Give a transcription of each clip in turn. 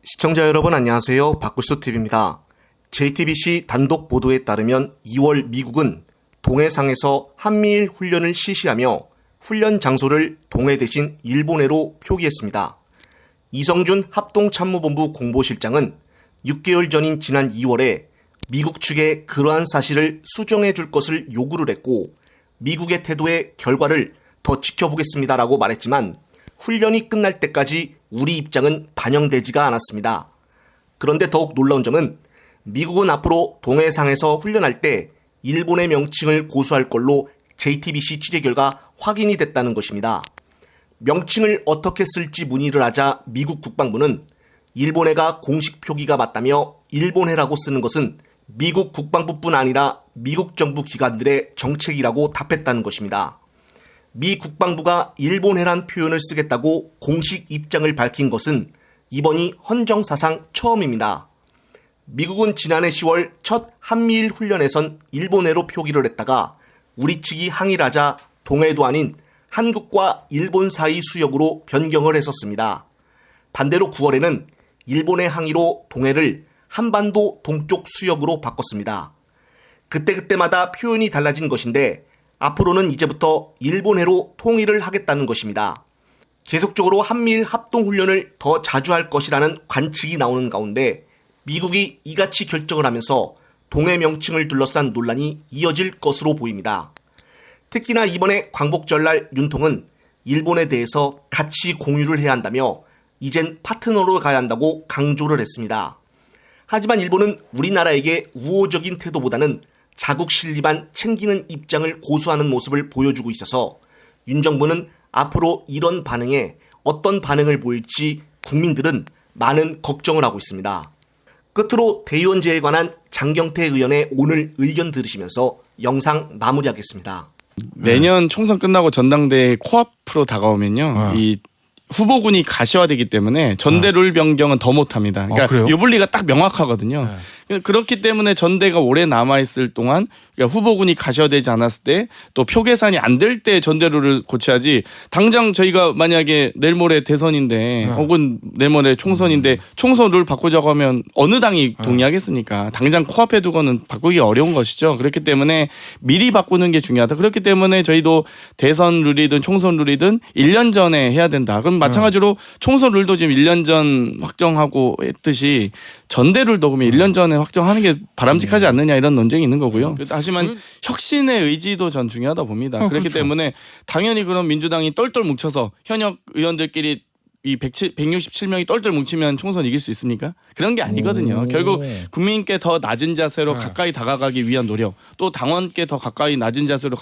시청자 여러분 안녕하세요. 박구수TV입니다. JTBC 단독 보도에 따르면 2월 미국은 동해상에서 한미일 훈련을 실시하며 훈련 장소를 동해 대신 일본해로 표기했습니다. 이성준 합동참모본부 공보실장은 6개월 전인 지난 2월에 미국 측에 그러한 사실을 수정해 줄 것을 요구를 했고 미국의 태도의 결과를 더 지켜보겠습니다라고 말했지만 훈련이 끝날 때까지 우리 입장은 반영되지가 않았습니다. 그런데 더욱 놀라운 점은 미국은 앞으로 동해상에서 훈련할 때 일본의 명칭을 고수할 걸로 JTBC 취재 결과 확인이 됐다는 것입니다. 명칭을 어떻게 쓸지 문의를 하자 미국 국방부는 일본해가 공식 표기가 맞다며 일본해라고 쓰는 것은 미국 국방부뿐 아니라 미국 정부 기관들의 정책이라고 답했다는 것입니다. 미 국방부가 일본해란 표현을 쓰겠다고 공식 입장을 밝힌 것은 이번이 헌정사상 처음입니다. 미국은 지난해 10월 첫 한미일 훈련에선 일본해로 표기를 했다가 우리 측이 항의를 하자 동해도 아닌 한국과 일본 사이 수역으로 변경을 했었습니다. 반대로 9월에는 일본의 항의로 동해를 한반도 동쪽 수역으로 바꿨습니다. 그때그때마다 표현이 달라진 것인데 앞으로는 이제부터 일본해로 통일을 하겠다는 것입니다. 계속적으로 한미일 합동훈련을 더 자주 할 것이라는 관측이 나오는 가운데 미국이 이같이 결정을 하면서 동해 명칭을 둘러싼 논란이 이어질 것으로 보입니다. 특히나 이번에 광복절날 윤통은 일본에 대해서 같이 공유를 해야 한다며 이젠 파트너로 가야 한다고 강조를 했습니다. 하지만 일본은 우리나라에게 우호적인 태도보다는 자국 실리만 챙기는 입장을 고수하는 모습을 보여주고 있어서 윤 정부는 앞으로 이런 반응에 어떤 반응을 보일지 국민들은 많은 걱정을 하고 있습니다. 끝으로 대의원제에 관한 장경태 의원의 오늘 의견 들으시면서 영상 마무리하겠습니다. 내년 총선 끝나고 전당대회 코앞으로 다가오면요. 이 후보군이 가시화되기 때문에 전대 룰 변경은 더 못합니다. 그러니까 유불리가 딱 명확하거든요. 그렇기 때문에 전대가 오래 남아있을 동안 그러니까 후보군이 가시화되지 않았을 때 또 표 계산이 안 될 때 전대 룰을 고쳐야지 당장 저희가 만약에 내일 모레 대선인데 혹은 내일 모레 총선인데 총선 룰 바꾸자고 하면 어느 당이 동의하겠습니까? 당장 코앞에 두고는 바꾸기 어려운 것이죠. 그렇기 때문에 미리 바꾸는 게 중요하다. 그렇기 때문에 저희도 대선 룰이든 총선 룰이든 1년 전에 해야 된다. 그럼 마찬가지로 총선 룰도 지금 1년 전 확정하고 했듯이 전대 룰도 그러면 1년 전에 확정하는 게 바람직하지 않느냐 이런 논쟁이 있는 거고요. 하지만 혁신의 의지도 전 중요하다 봅니다. 그렇기 때문에 당연히 그럼 민주당이 똘똘 뭉쳐서 현역 의원들끼리 이 167명이 똘똘 뭉치면 총선 이길 수 있습니까? 그런 게 아니거든요. 결국 국민께 더 낮은 자세로 가까이 다가가기 위한 노력, 또 당원께 더 가까이 낮은 자세로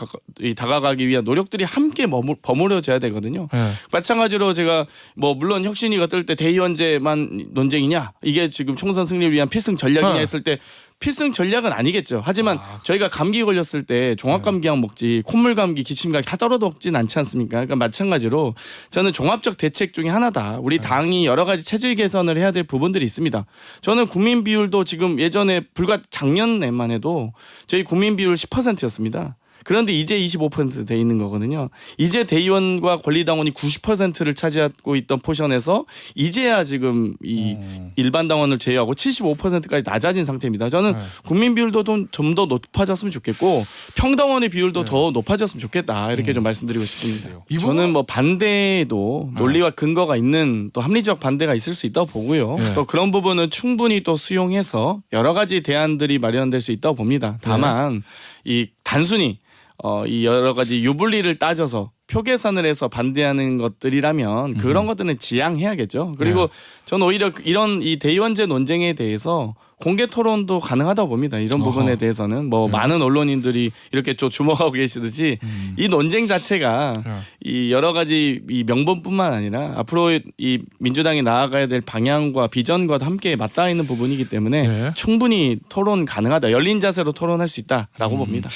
다가가기 위한 노력들이 함께 버무려져야 되거든요. 마찬가지로 제가 뭐 물론 혁신위가 뜰 때 대의원제만 논쟁이냐, 이게 지금 총선 승리를 위한 필승 전략이냐 했을 때 필승 전략은 아니겠죠. 하지만 저희가 감기 걸렸을 때 종합감기약 먹지 콧물감기, 기침감기 다 떨어져 먹진 않지 않습니까? 그러니까 마찬가지로 저는 종합적 대책 중에 하나다. 우리 당이 여러 가지 체질 개선을 해야 될 부분들이 있습니다. 저는 국민 비율도 지금 예전에 작년에만 해도 저희 국민 비율 10%였습니다. 그런데 이제 25% 돼 있는 거거든요. 이제 대의원과 권리당원이 90%를 차지하고 있던 포션에서 이제야 지금 이 일반 당원을 제외하고 75%까지 낮아진 상태입니다. 저는 국민 비율도 좀 더 높아졌으면 좋겠고 평당원의 비율도 더 높아졌으면 좋겠다. 이렇게 좀 말씀드리고 싶습니다. 저는 뭐 반대에도 논리와 근거가 있는 또 합리적 반대가 있을 수 있다고 보고요. 또 그런 부분은 충분히 또 수용해서 여러 가지 대안들이 마련될 수 있다고 봅니다. 다만 이 단순히 이 여러 가지 유불리를 따져서 표 계산을 해서 반대하는 것들이라면 그런 것들은 지양해야겠죠. 그리고 저는 오히려 이런 이 대의원제 논쟁에 대해서 공개 토론도 가능하다고 봅니다. 이런 부분에 대해서는 뭐 많은 언론인들이 이렇게 좀 주목하고 계시듯이 이 논쟁 자체가 이 여러 가지 이 명분뿐만 아니라 앞으로 이 민주당이 나아가야 될 방향과 비전과 함께 맞닿아 있는 부분이기 때문에 충분히 토론 가능하다. 열린 자세로 토론할 수 있다라고 봅니다.